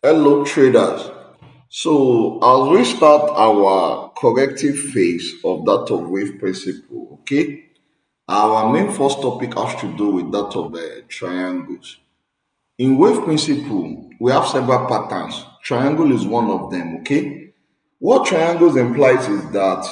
Hello traders. So as we start our corrective phase of that of wave principle, okay, our main first topic has to do with that of triangles. In wave principle, we have several patterns. Triangle is one of them, okay. What triangles implies is that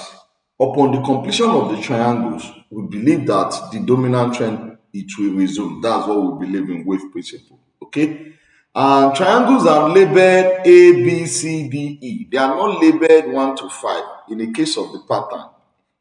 upon the completion of the triangles, we believe that the dominant trend it will resume. That's what we believe in wave principle, okay. And triangles are labeled A, B, C, D, E. They are not labeled 1 to 5 in the case of the pattern.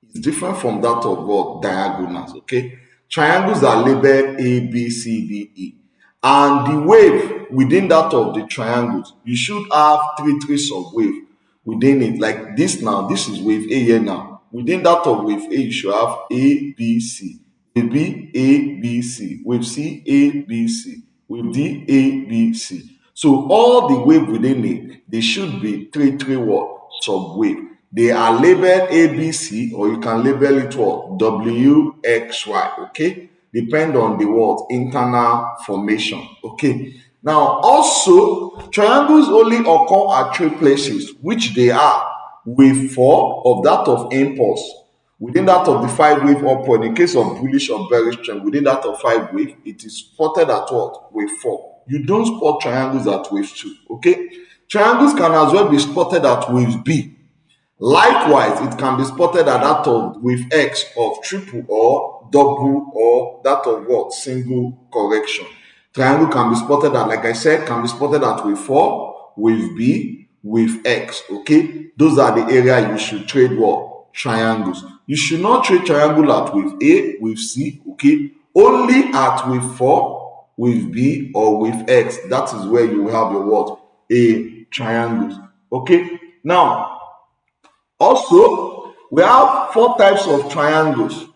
It's different from that of what diagonals, okay? Triangles are labeled A, B, C, D, E. And the wave within that of the triangles, you should have three sub-wave within it. Like this now, this is wave A here now. Within that of wave A, you should have A, B, C. Wave B, A, B, C. Wave C, A, B, C. Wave D, A, B, C. So all the wave within it, they should be three what? Sub-wave. They are labeled ABC, or you can label it what? WXY, okay? Depend on the word internal formation, okay? Now, also, triangles only occur at three places, which they are wave 4 of that of impulse. Within that of the 5 wave upward, in case of bullish or bearish trend, within that of 5 wave, it is spotted at what? Wave 4. You don't spot triangles at wave 2, okay? Triangles can as well be spotted at wave B. Likewise, it can be spotted at that of wave X of triple or double or that of what? Single correction. Triangle can be spotted at, like I said, can be spotted at wave 4, wave B, wave X. Okay, those are the area you should trade what? Triangles. You should not trade triangle at wave A, wave C. Okay, only at wave 4, wave B, or wave X. That is where you will have your what? A triangles. Okay, now also, we have 4 types of triangles.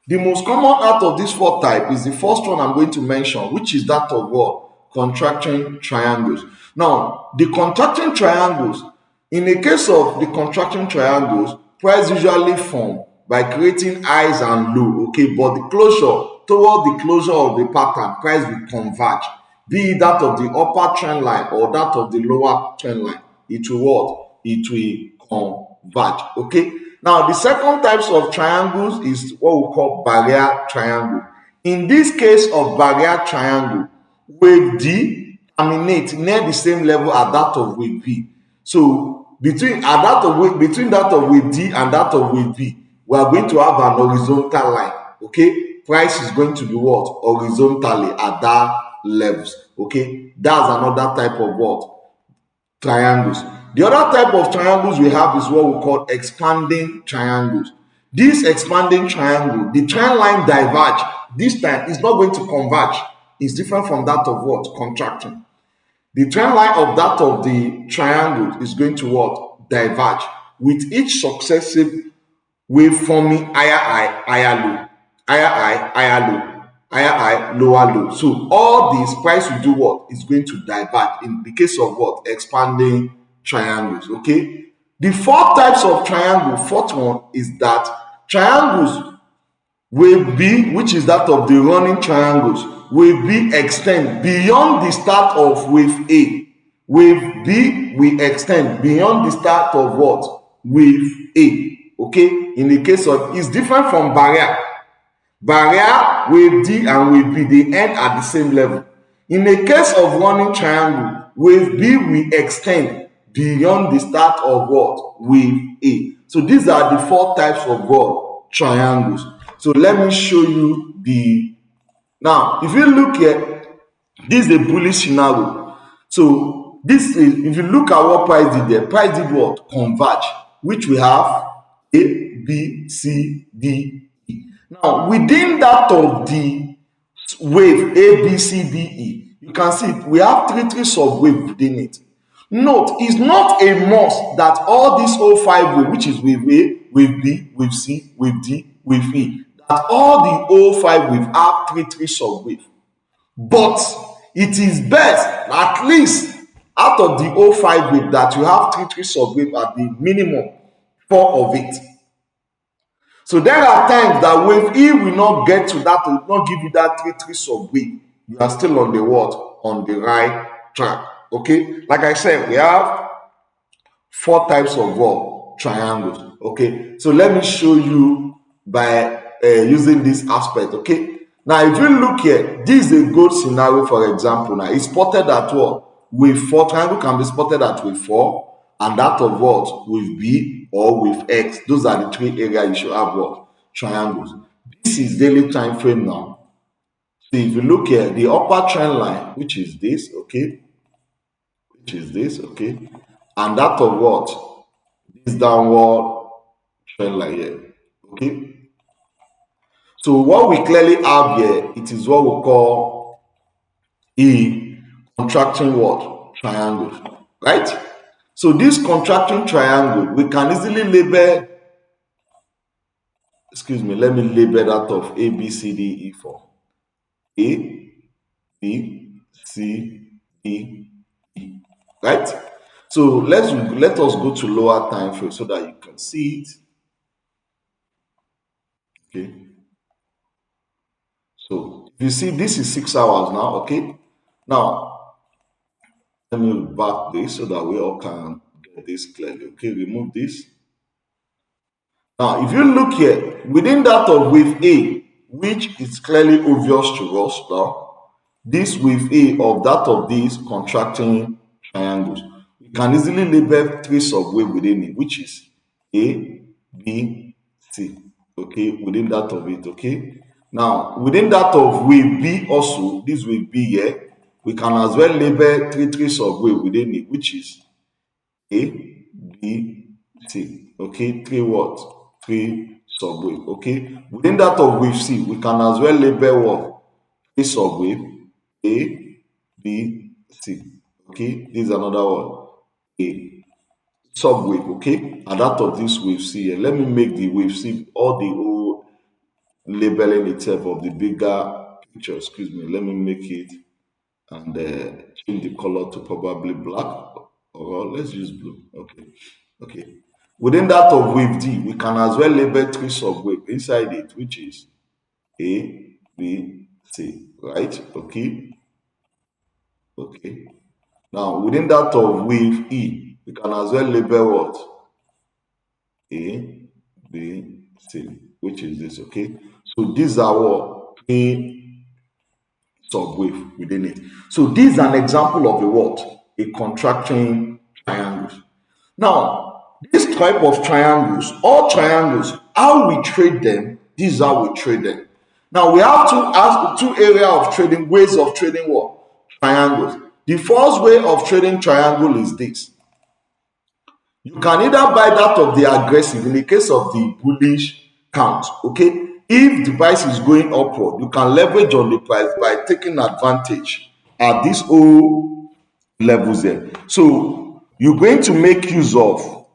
The most common out of these 4 types is the first one I'm going to mention, which is that of what? Contracting triangles. Now, the contracting triangles, in the case of the contracting triangles, price usually form by creating highs and low, okay, but the closure, toward the closure of the pattern, price will converge, be it that of the upper trend line or that of the lower trend line. It will what? It will converge, okay. Now, the second types of triangles is what we call barrier triangle. In this case of barrier triangle, wave D terminates near the same level as that of wave B. So between that of wave D and that of wave B, we are going to have an horizontal line. Okay, price is going to be what? Horizontally at that levels. Okay, that's another type of what? Triangles. The other type of triangles we have is what we call expanding triangles. This expanding triangle, the trend line diverge. This time it's not going to converge. It's different from that of what? Contracting. The trend line of that of the triangle is going to what? Diverge, with each successive wave forming higher high, higher low, higher high, higher low, higher high, lower low. So all these price will do what? Is going to diverge in the case of what? Expanding triangles, okay? The 4 types of triangle, fourth one is that triangles wave B, which is that of the running triangles, wave B extend beyond the start of wave A. Wave B will extend beyond the start of what? Wave A. Okay, in the case of, it's different from barrier. Barrier, wave D and wave B, they end at the same level. In the case of running triangle, wave B will extend beyond the start of what? Wave A. So these are the 4 types of what? Triangles. So let me show you the, now if you look here, this is a bullish scenario. So this is, if you look at what price did there, price did what? Converge, which we have A, B, C, D, E. Now within that of the wave A, B, C, D, E, you can see we have three sub wave within it. Note, it's not a must that all these whole 5 wave, which is wave A, wave B, wave C, wave D, wave E, that all the whole 5 wave have three sub wave. But it is best, at least out of the whole 5 wave, that you have three sub wave at the minimum 4 of it. So there are times that wave E will not get to that, will not give you that three sub wave. You are still on the what? On the right track. Okay, like I said, we have four types of what? Triangles. Okay, so let me show you by using this aspect. Okay, now if you look here, this is a good scenario. For example, now it's spotted at what? With four. Triangle can be spotted at with four, and that of what? With B or with X. Those are the three areas you should have what? Triangles. This is daily time frame now. So if you look here, the upper trend line, which is this, okay, okay, and that of what? This downward trend line here, okay. So what we clearly have here, it is what we call a contracting what? Triangle, right? So this contracting triangle, we can easily label, excuse me, let me label that of A, B, C, D, E for A, B, C, D, E, right? So let us go to lower time frame so that you can see it. Okay. So if you see, this is 6 hours now. Okay. Now let me back this so that we all can get this clearly. Okay, remove this. Now, if you look here, within that of wave A, which is clearly obvious to us now, this wave A of that of these contracting triangles, we can easily label three subwave within it, which is A, B, C. Okay, within that of it. Okay. Now, within that of wave B also, this wave B here, we can as well label three subwave within it, which is A, B, C. Okay, three what? Three subwave. Okay, within that of wave C, we can as well label what? Three subwave A, B, C. Okay, this is another one. A subwave. Okay, and that of this wave C here. Let me make the wave C all the whole labeling itself of the bigger picture. Excuse me. Let me make it and change the color to probably black, or let's use blue. Okay, okay. Within that of wave D, we can as well label three subwave inside it, which is A, B, C, right? Okay, okay. Now within that of wave E, we can as well label what? A, B, C, which is this. Okay, so these are what? A subwave within it. So this is an example of a what? A contracting triangle. Now, this type of triangles, all triangles, how we trade them, this is how we trade them. Now we have two area of trading, ways of trading what? Triangles. The first way of trading triangle is this. You can either buy that of the aggressive in the case of the bullish count. Okay, if the price is going upward, you can leverage on the price by taking advantage at these old levels there. So you're going to make use of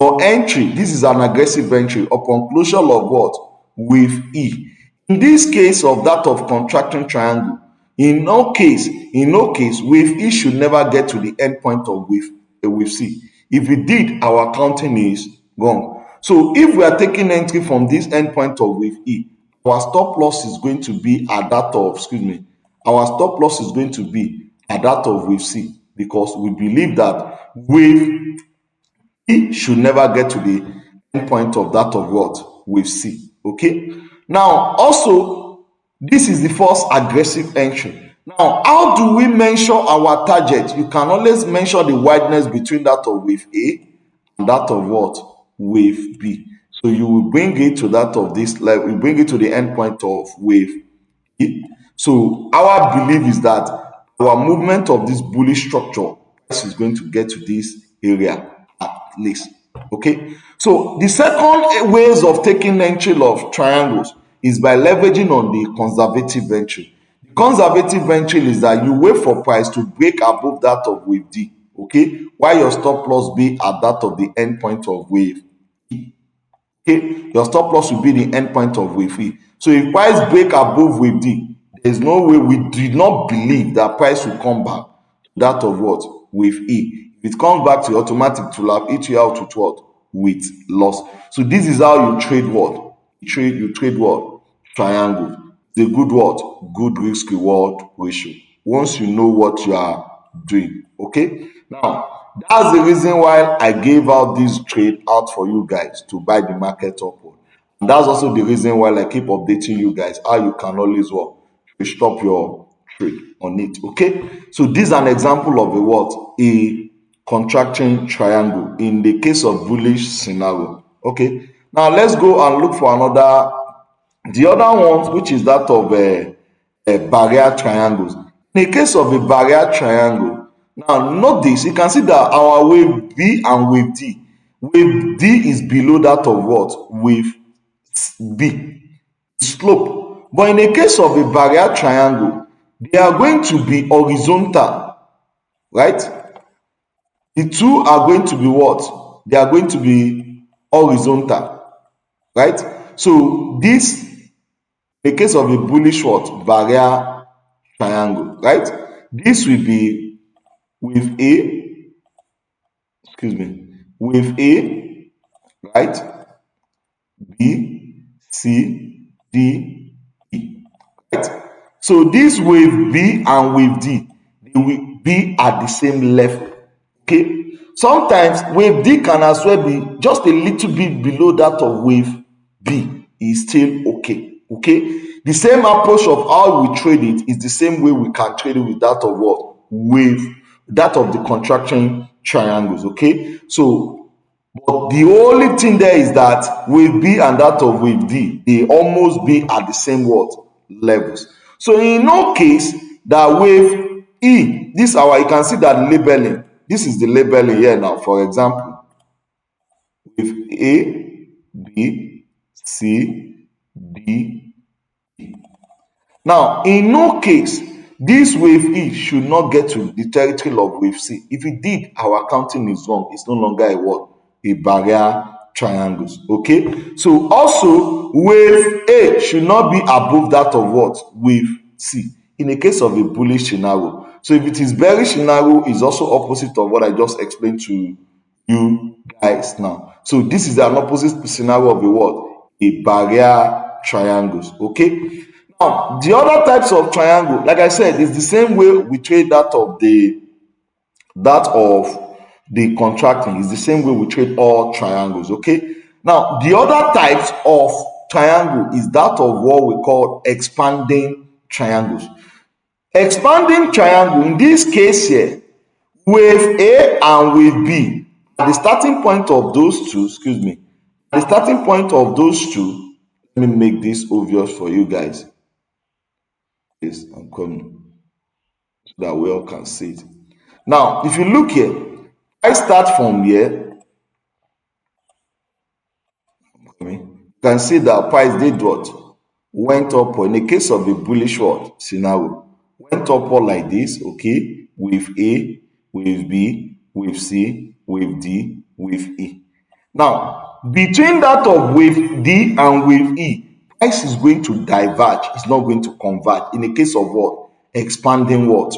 your entry. This is an aggressive entry upon closure of what? With E. In this case of that of contracting triangle, in no case, wave E should never get to the end point of wave C. If it did, our counting is wrong. So if we are taking entry from this end point of wave E, our stop loss is going to be at that of, excuse me, our stop loss is going to be at that of wave C, because we believe that wave E should never get to the end point of that of what? Wave C. Okay. Now, also, this is the first aggressive entry. Now, how do we measure our target? You can always measure the wideness between that of wave A and that of what? Wave B. So you will bring it to that of this level, you bring it to the end point of wave E. So our belief is that our movement of this bullish structure is going to get to this area at least. Okay, so the second ways of taking entry of triangles is by leveraging on the conservative entry. The conservative entry is that you wait for price to break above that of wave D, okay, while your stop loss be at that of the end point of wave. Okay, your stop loss will be the end point of wave E. So if price break above wave D, there is no way, we did not believe that price will come back to that of what? Wave E. If it comes back to automatic, to have each year out with what? With loss. So this is how you trade what? You trade what? Triangle. The good what? Good risk reward ratio. Once you know what you are doing. Okay, now that's the reason why I gave out this trade out for you guys to buy the market upward. And that's also the reason why I keep updating you guys how you can always what stop your trade on it. Okay, so this is an example of a what, a contracting triangle in the case of bullish scenario. Okay, now let's go and look for another, the other one, which is that of barrier triangles. In the case of a barrier triangle, now notice you can see that our wave B and wave D is below that of what, wave B, slope. But in the case of a barrier triangle, they are going to be horizontal, right? The two are going to be what? They are going to be horizontal, right? So this, in the case of a bullish what, barrier triangle, right? This will be with A, excuse me, with A, right? B, C, D, E, right? So this wave B and wave D, they will be at the same level. Okay, sometimes wave D can as well be just a little bit below that of wave B, is still okay. Okay, the same approach of how we trade it is the same way we can trade it with that of what, wave, that of the contraction triangles. Okay, so but the only thing there is that wave B and that of wave D, they almost be at the same what, levels. So in no case that wave E, this our, you can see that labeling, this is the labeling here now. For example, wave A, B, C, D. Now, in no case, this wave E should not get to the territory of wave C. If it did, our counting is wrong. It's no longer a what? A barrier triangles. Okay? So also, wave A should not be above that of what? Wave C. In the case of a bullish scenario. So if it is bearish scenario, is also opposite of what I just explained to you guys now. So this is an opposite scenario of a what? A barrier triangles. Okay? Now, the other types of triangle, like I said, is the same way we trade that of the contracting, is the same way we trade all triangles. Okay. Now, the other types of triangle is that of what we call expanding triangles. Expanding triangle, in this case here, wave A and wave B, at the starting point of those two, excuse me, at the starting point of those two, let me make this obvious for you guys. Yes, I'm coming so that we all can see it. Now, if you look here, I start from here. You can see that price did what? Went up. In the case of a bullish what scenario, went up all like this, okay, with A, with B, with C, with D, with E. Now, between that of wave D and wave E, price is going to diverge. It's not going to converge. In the case of what? Expanding what?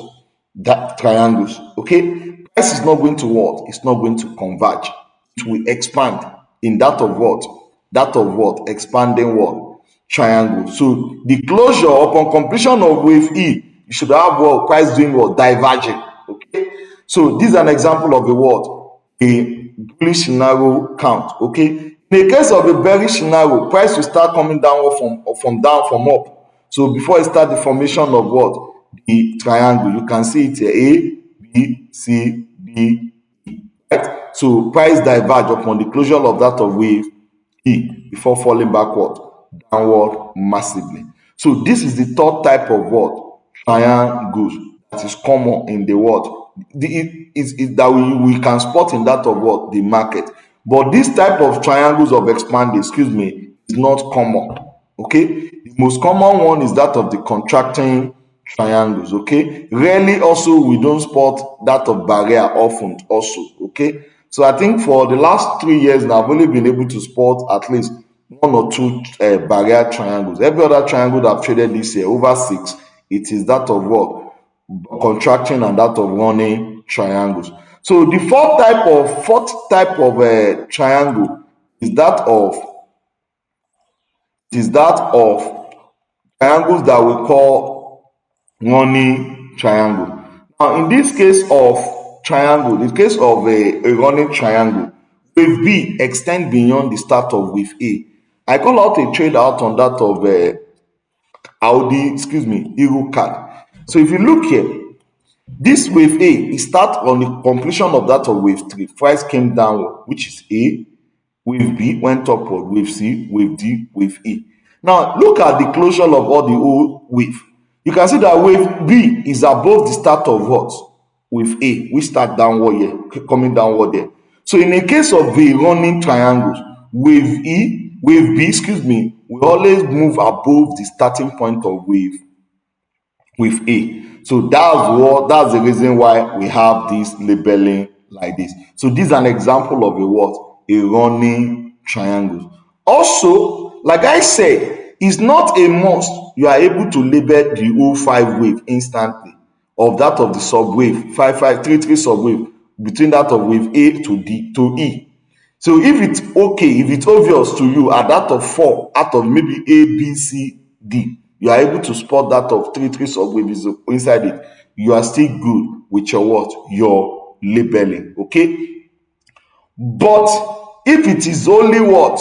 That triangles. Okay? Price is not going to what? It's not going to converge. It will expand in that of what? That of what? Expanding what? Triangle. So the closure upon completion of wave E, you should have what? Price doing what? Diverging. Okay? So this is an example of a what? A bullish scenario count. Okay. In the case of a bearish scenario, price will start coming downward from down from up. So before it start the formation of what? The triangle. You can see it here. A, B, C, D, E. Right? So price diverge upon the closure of that of wave E before falling backward, downward massively. So this is the third type of what? Triangles that is common in the world. Is that we can spot in that of what? The market. But this type of triangles of expanding, excuse me, is not common. Okay. The most common one is that of the contracting triangles. Okay. Rarely also we don't spot that of barrier often also. Okay. So I think for the last 3 years now, I've only been able to spot at least one or two barrier triangles. Every other triangle that I've traded this year, over 6, it is that of what? Contracting and that of running triangles. So the fourth type of triangle is that of triangles that we call running triangle. Now, in this case of triangle, the case of a running triangle, wave B extend beyond the start of wave A. I call out a trade out on that of Audi, excuse me, Euro card. So if you look here, this wave A is start on the completion of that of wave 3. Price came downward, which is A. Wave B went upward, wave C, wave D, wave E. Now look at the closure of all the old wave. You can see that wave B is above the start of what? Wave A, we start downward here, coming downward there. So in a case of the running triangles, wave B, excuse me, will always move above the starting point of wave A. So that's the reason why we have this labeling like this. So this is an example of a what? A running triangle. Also, like I said, it's not a must you are able to label the whole 5 wave instantly of that of the subwave 5533 subwave between that of wave A to D to E. So if it's okay, if it's obvious to you at that of 4 out of maybe A, B, C, D, you are able to spot that of 3 subwaves inside it, you are still good with your what? Your labeling. Okay. But if it is only what?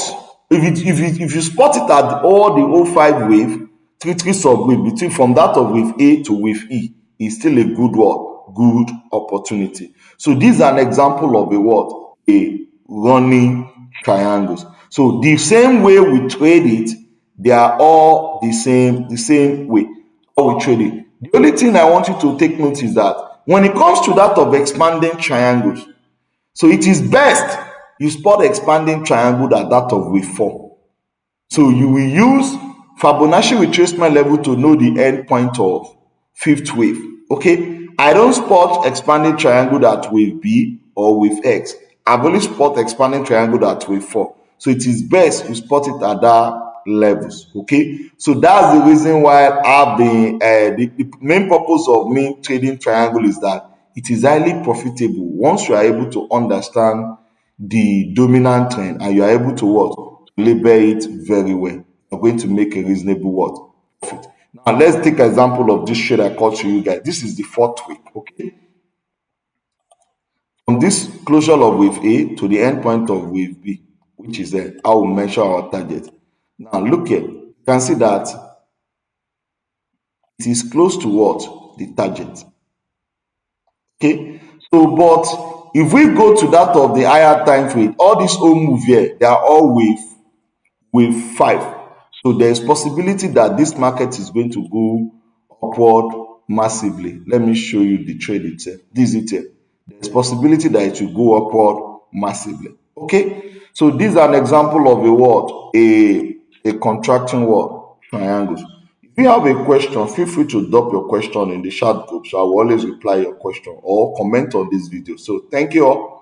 If you spot it at all the whole 5 wave, 3 subwave between from that of wave A to wave E is still a good what? Good opportunity. So this is an example of a what? A running triangles. So the same way we trade it, they are all the same way how we trade it. The only thing I want you to take note is that when it comes to that of expanding triangles, so it is best you spot expanding triangle at that of wave 4. So you will use Fibonacci retracement level to know the end point of 5th wave. Okay, I don't spot expanding triangle at wave B or wave X. I've only spot expanding triangle at wave 4. So it is best you spot it at that levels. Okay, so that's the reason why I've been the main purpose of me trading triangle is that it is highly profitable once you are able to understand the dominant trend and you are able to what? Label it very well. You're going to make a reasonable what? Profit. Now let's take an example of this trade I called to you guys. This is the 4th week. Okay. From this closure of wave A to the end point of wave B, which is how we measure our target. Now look here. You can see that it is close to what? The target. Okay. So, but if we go to that of the higher time frame, all these whole move here, they are all wave 5. So there is possibility that this market is going to go upward massively. Let me show you the trade itself. This is it here. There's possibility that it will go upward massively. Okay. So this is an example of a what? A contracting what? Triangles. If you have a question, feel free to drop your question in the chat group. So I will always reply your question or comment on this video. So thank you all.